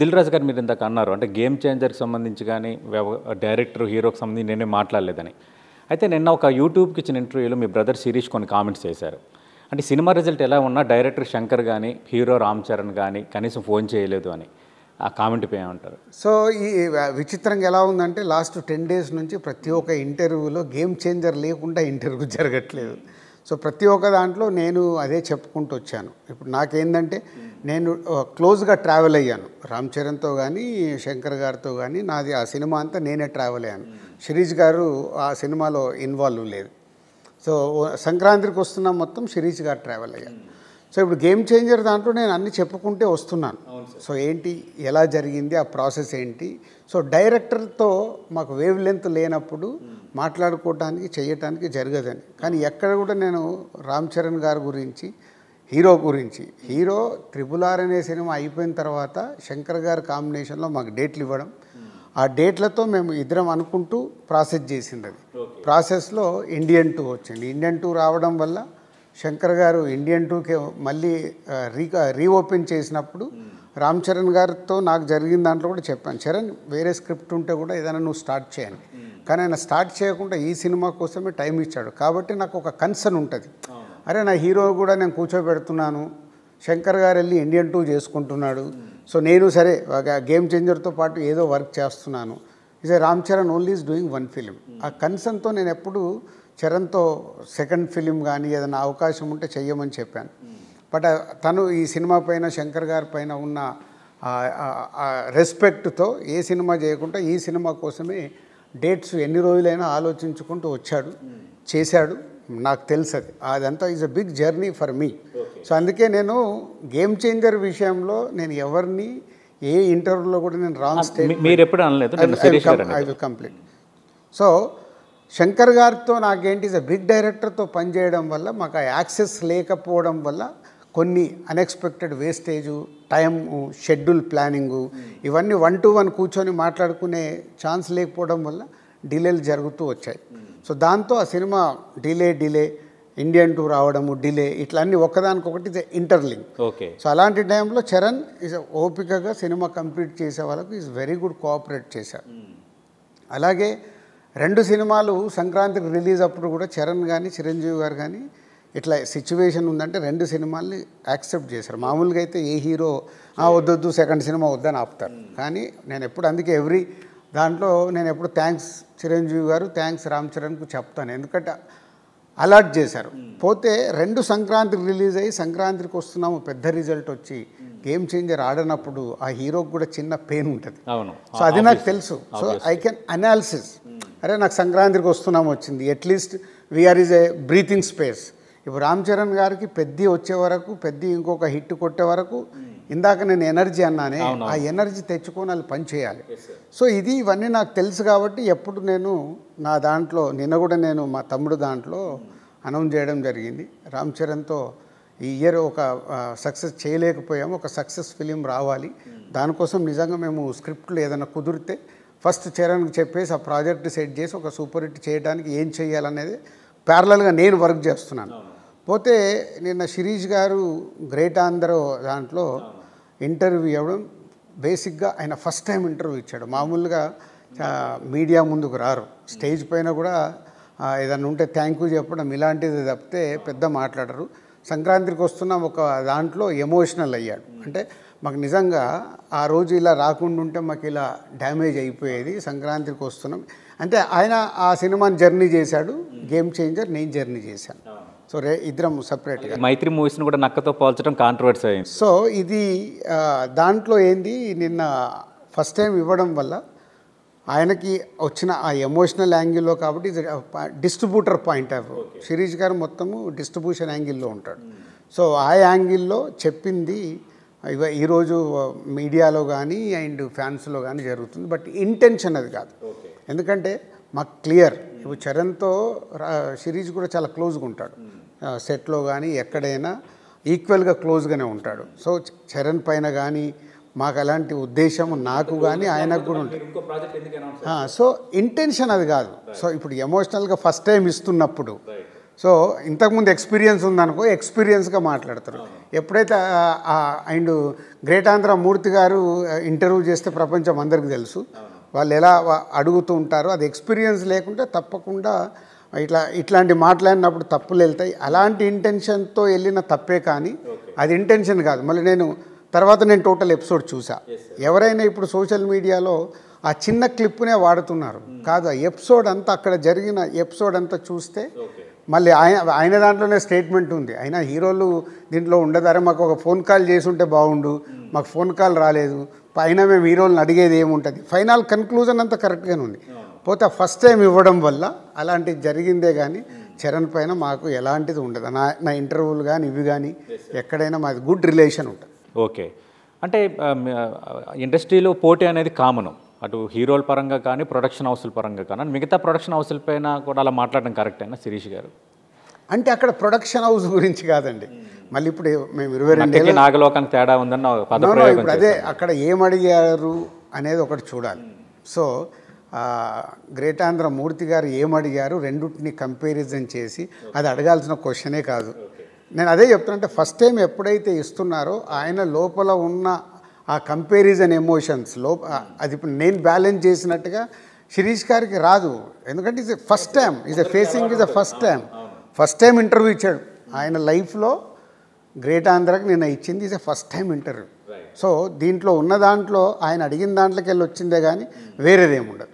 దిల్ రాజు గారు మీరు ఇందాక అన్నారు అంటే గేమ్ చేంజర్కి సంబంధించి కానీ డైరెక్టర్ హీరోకి సంబంధించి నేనే మాట్లాడలేదని. అయితే నిన్న ఒక యూట్యూబ్కి ఇచ్చిన ఇంటర్వ్యూలో మీ బ్రదర్ శిరీష్ కొన్ని కామెంట్స్ చేశారు. అంటే సినిమా రిజల్ట్ ఎలా ఉన్నా డైరెక్టర్ శంకర్ కానీ హీరో రామ్ చరణ్ కానీ కనీసం ఫోన్ చేయలేదు అని ఆ కామెంట్ పై ఏమంటారు? సో ఈ విచిత్రంగా ఎలా ఉందంటే లాస్ట్ 10 days నుంచి ప్రతి ఒక్క ఇంటర్వ్యూలో గేమ్ చేంజర్ లేకుండా ఇంటర్వ్యూ జరగట్లేదు. సో ప్రతి ఒక్క దాంట్లో నేను అదే చెప్పుకుంటూ వచ్చాను. ఇప్పుడు నాకేందంటే నేను క్లోజ్గా ట్రావెల్ అయ్యాను రామ్ చరణ్తో కానీ శంకర్ గారితో కానీ. నాది ఆ సినిమా అంతా నేనే ట్రావెల్ అయ్యాను. శిరీష్ గారు ఆ సినిమాలో ఇన్వాల్వ్ లేదు. సో సంక్రాంతికి వస్తున్నా మొత్తం శిరీష్ గారు ట్రావెల్ అయ్యాను. సో ఇప్పుడు గేమ్ చేంజర్ దాంట్లో నేను అన్నీ చెప్పుకుంటే వస్తున్నాను. సో ఏంటి ఎలా జరిగింది ఆ ప్రాసెస్ ఏంటి. సో డైరెక్టర్తో మాకు వేవ్ లెంత్ లేనప్పుడు మాట్లాడుకోవటానికి చేయటానికి జరగదని. కానీ ఎక్కడ కూడా నేను రామ్ చరణ్ గారి గురించి హీరో గురించి హీరో RRR అనే సినిమా అయిపోయిన తర్వాత శంకర్ గారి కాంబినేషన్లో మాకు డేట్లు ఇవ్వడం, ఆ డేట్లతో మేము ఇద్దరం అనుకుంటూ ప్రాసెస్ చేసింది. అది ప్రాసెస్లో ఇండియన్ 2 వచ్చింది. ఇండియన్ 2 రావడం వల్ల శంకర్ గారు ఇండియన్ 2కి మళ్ళీ రీఓపెన్ చేసినప్పుడు రామ్ చరణ్ గారితో నాకు జరిగిన దాంట్లో కూడా చెప్పాను, చరణ్ వేరే స్క్రిప్ట్ ఉంటే కూడా ఏదైనా నువ్వు స్టార్ట్ చేయండి. కానీ ఆయన స్టార్ట్ చేయకుండా ఈ సినిమా కోసమే టైం ఇచ్చాడు. కాబట్టి నాకు ఒక కన్సర్న్ ఉంటుంది, అరే నా హీరో కూడా నేను కూర్చోబెడుతున్నాను, శంకర్ గారు వెళ్ళి ఇండియన్ 2 చేసుకుంటున్నాడు. సో నేను సరే గేమ్ చేంజర్తో పాటు ఏదో వర్క్ చేస్తున్నాను. Is Ram Charan only is doing 1 film. ఆ కన్సర్న్తో నేను ఎప్పుడు చరణ్తో సెకండ్ ఫిలిం కానీ ఏదైనా అవకాశం ఉంటే చెయ్యమని చెప్పాను. బట్ తను ఈ సినిమా పైన శంకర్ గారి పైన ఉన్న రెస్పెక్ట్తో ఏ సినిమా చేయకుండా ఈ సినిమా కోసమే డేట్స్ ఎన్ని రోజులైనా ఆలోచించుకుంటూ వచ్చాడు, చేశాడు. నాకు తెలుసు అదంతా is a big journey for me. So అందుకే నేను గేమ్ చేంజర్ విషయంలో నేను ఎవరిని ఏ ఇంటర్వ్యూలో కూడా నేను రాంగ్ స్టేట్మెంట్ మీరు ఎప్పుడు అనలేదు. I will complete. So Shankar గారితో నాకేంటి ఈజ్ అ బిగ్ డైరెక్టర్తో పనిచేయడం వల్ల మాకు ఆ యాక్సెస్ లేకపోవడం వల్ల కొన్ని unexpected wastage, time, schedule planning ఇవన్నీ 1 to 1 కూర్చొని మాట్లాడుకునే ఛాన్స్ లేకపోవడం వల్ల డిలేలు జరుగుతూ వచ్చాయి. సో దాంతో ఆ సినిమా డిలే ఇండియన్ 2 రావడము డిలే ఇట్లా అన్నీ ఒకదానికొకటి ఇంటర్లింక్. ఓకే. సో అలాంటి టైంలో చరణ్ ఈజ్ ఓపికగా సినిమా కంప్లీట్ చేసే వాళ్ళకు ఈజ్ వెరీ గుడ్ కోఆపరేట్ చేశారు. అలాగే 2 సినిమాలు సంక్రాంతికి రిలీజ్ అప్పుడు కూడా చరణ్ కానీ చిరంజీవి గారు కానీ ఇట్లా సిచ్యువేషన్ ఉందంటే 2 సినిమాల్ని యాక్సెప్ట్ చేశారు. మామూలుగా అయితే ఏ హీరో వద్దొద్దు సెకండ్ సినిమా వద్దని ఆపుతారు. కానీ నేను ఎప్పుడు అందుకే దాంట్లో నేను ఎప్పుడు థ్యాంక్స్ చిరంజీవి గారు, థ్యాంక్స్ రామ్ చరణ్కు చెప్తాను. ఎందుకంటే అలర్ట్ చేశారు. పోతే 2 సంక్రాంతికి రిలీజ్ అయ్యి సంక్రాంతికి వస్తున్నాము పెద్ద రిజల్ట్ వచ్చి గేమ్ చేంజర్ ఆడనప్పుడు ఆ హీరోకి కూడా చిన్న పెయిన్ ఉంటుంది. సో అది నాకు తెలుసు. సో ఐ కెన్ అనాలిసిస్, అరే నాకు సంక్రాంతికి వస్తున్నాము వచ్చింది, at least we are is a breathing space. ఇప్పుడు రామ్ చరణ్ గారికి పెద్ద వచ్చే వరకు ఇంకొక హిట్ కొట్టే వరకు ఇందాక నేను ఎనర్జీ అన్నానే, ఆ ఎనర్జీ తెచ్చుకొని వాళ్ళు పని చేయాలి. సో ఇవన్నీ నాకు తెలుసు కాబట్టి ఎప్పుడు నేను నా దాంట్లో నిన్న కూడా నేను మా తమ్ముడు దాంట్లో అనౌన్స్ చేయడం జరిగింది, రామ్ చరణ్తో ఈ ఇయర్ ఒక సక్సెస్ చేయలేకపోయాము, ఒక సక్సెస్ ఫిలిం రావాలి, దానికోసం నిజంగా మేము స్క్రిప్ట్లు ఏదైనా కుదిరితే ఫస్ట్ చరణ్కి చెప్పేసి ఆ ప్రాజెక్ట్ సెట్ చేసి ఒక సూపర్ హిట్ చేయడానికి ఏం చేయాలనేది ప్యారలల్గా నేను వర్క్ చేస్తున్నాను. పోతే నిన్న శిరీష్ గారు గ్రేట్ ఆంధ్ర దాంట్లో ఇంటర్వ్యూ ఇవ్వడం, బేసిక్గా ఆయన ఫస్ట్ టైం ఇంటర్వ్యూ ఇచ్చాడు. మామూలుగా మీడియా ముందుకు రారు, స్టేజ్ పైన కూడా ఏదైనా ఉంటే థ్యాంక్ యూ చెప్పడం ఇలాంటిది తప్పితే పెద్ద మాట్లాడరు. సంక్రాంతికి వస్తున్న ఒక దాంట్లో ఎమోషనల్ అయ్యాడు. అంటే మాకు నిజంగా ఆ రోజు ఇలా రాకుండా ఉంటే మాకు ఇలా డ్యామేజ్ అయిపోయేది, సంక్రాంతికి వస్తున్నాం అంటే ఆయన ఆ సినిమాని జర్నీ చేశాడు, గేమ్ చేంజర్ నేను జర్నీ చేశాను. సో ఇద్దరం సపరేట్గా. మైత్రి మూవీస్ని కూడా నక్కతో పోల్చడం కాంట్రవర్సీ అయింది. సో ఇది దాంట్లో ఏంది నిన్న ఫస్ట్ టైం ఇవ్వడం వల్ల ఆయనకి వచ్చిన ఆ ఎమోషనల్ యాంగిల్లో కాబట్టి డిస్ట్రిబ్యూటర్ పాయింట్ ఆఫ్ శిరీష్ గారు మొత్తము డిస్ట్రిబ్యూషన్ యాంగిల్లో ఉంటాడు. సో ఆ యాంగిల్లో చెప్పింది ఈరోజు మీడియాలో కానీ అండ్ ఫ్యాన్స్లో కానీ జరుగుతుంది. బట్ ఇంటెన్షన్ అది కాదు. ఎందుకంటే మాకు క్లియర్, ఇప్పుడు చరణ్తో శిరీష్ కూడా చాలా క్లోజ్గా ఉంటాడు, సెట్లో కానీ ఎక్కడైనా ఈక్వల్గా క్లోజ్గానే ఉంటాడు. సో చరణ్ పైన కానీ మాకు అలాంటి ఉద్దేశం నాకు కానీ ఆయనకు కూడా ఉంటుంది. సో ఇంటెన్షన్ అది కాదు. సో ఇప్పుడు ఎమోషనల్గా ఫస్ట్ టైం ఇస్తున్నప్పుడు సో ఇంతకుముందు ఎక్స్పీరియన్స్ ఉందనుకో ఎక్స్పీరియన్స్గా మాట్లాడతారు. ఎప్పుడైతే అండ్ గ్రేట్ ఆంధ్ర మూర్తి గారు ఇంటర్వ్యూ చేస్తే ప్రపంచం అందరికీ తెలుసు, వాళ్ళు ఎలా అడుగుతూ ఉంటారో. అది ఎక్స్పీరియన్స్ లేకుంటే తప్పకుండా ఇట్లాంటి మాట్లాడినప్పుడు తప్పులు వెళ్తాయి. అలాంటి ఇంటెన్షన్తో వెళ్ళిన తప్పే, కానీ అది ఇంటెన్షన్ కాదు. మళ్ళీ నేను టోటల్ ఎపిసోడ్ చూసా. ఎవరైనా ఇప్పుడు సోషల్ మీడియాలో ఆ చిన్న క్లిప్నే వాడుతున్నారు, కాదు ఆ ఎపిసోడ్ అంతా, అక్కడ జరిగిన ఎపిసోడ్ అంతా చూస్తే మళ్ళీ ఆయన దాంట్లోనే స్టేట్మెంట్ ఉంది. అయినా హీరోలు దీంట్లో ఉండదారే, మాకు ఒక ఫోన్ కాల్ చేసి ఉంటే బాగుండు, మాకు ఫోన్ కాల్ రాలేదు, పైన మేము హీరోలను అడిగేది ఏముంటుంది. ఫైనల్ కన్క్లూజన్ అంతా కరెక్ట్గానే ఉంది. పోతే ఫస్ట్ టైం ఇవ్వడం వల్ల అలాంటిది జరిగిందే, కానీ చరణ్ పైన మాకు ఎలాంటిది ఉండదు. నా ఇంటర్వ్యూలు కానీ ఇవి కానీ ఎక్కడైనా మాది గుడ్ రిలేషన్ ఉంటుంది. ఓకే, అంటే ఇండస్ట్రీలో పోటీ అనేది కామను, అటు హీరోల పరంగా కానీ ప్రొడక్షన్ హౌస్ల పరంగా కానీ. మిగతా ప్రొడక్షన్ హౌస్ల పైన కూడా అలా మాట్లాడడం కరెక్టేనా శిరీష్ గారు? అంటే అక్కడ ప్రొడక్షన్ హౌస్ గురించి కాదండి. మళ్ళీ ఇప్పుడు మేము 22 నాగలోకానికి తేడా ఉందన్న ఇప్పుడు అదే అక్కడ ఏమడిగారు అనేది ఒకటి చూడాలి. సో గ్రేట్ ఆంధ్ర మూర్తి గారు ఏమడిగారు రెండింటిని కంపారిజన్ చేసి, అది అడగాల్సిన క్వశ్చనే కాదు. నేను అదే చెప్తున్నా, అంటే ఫస్ట్ టైం ఎప్పుడైతే ఇస్తున్నారో ఆయన లోపల ఉన్న ఆ కంపారిజన్ ఎమోషన్స్ అది ఇప్పుడు నేను బ్యాలెన్స్ చేసినట్టుగా శిరీష్ గారికి రాదు. ఎందుకంటే ఇది first time facing first time interview ఇచ్చాడు ఆయన లైఫ్లో. గ్రేట్ ఆంధ్రాకి నేను ఇచ్చింది ఫస్ట్ టైం ఇంటర్వ్యూ. సో దీంట్లో ఉన్న దాంట్లో ఆయన అడిగిన దాంట్లోకి వెళ్ళి వచ్చిందే కానీ వేరేదేముండదు.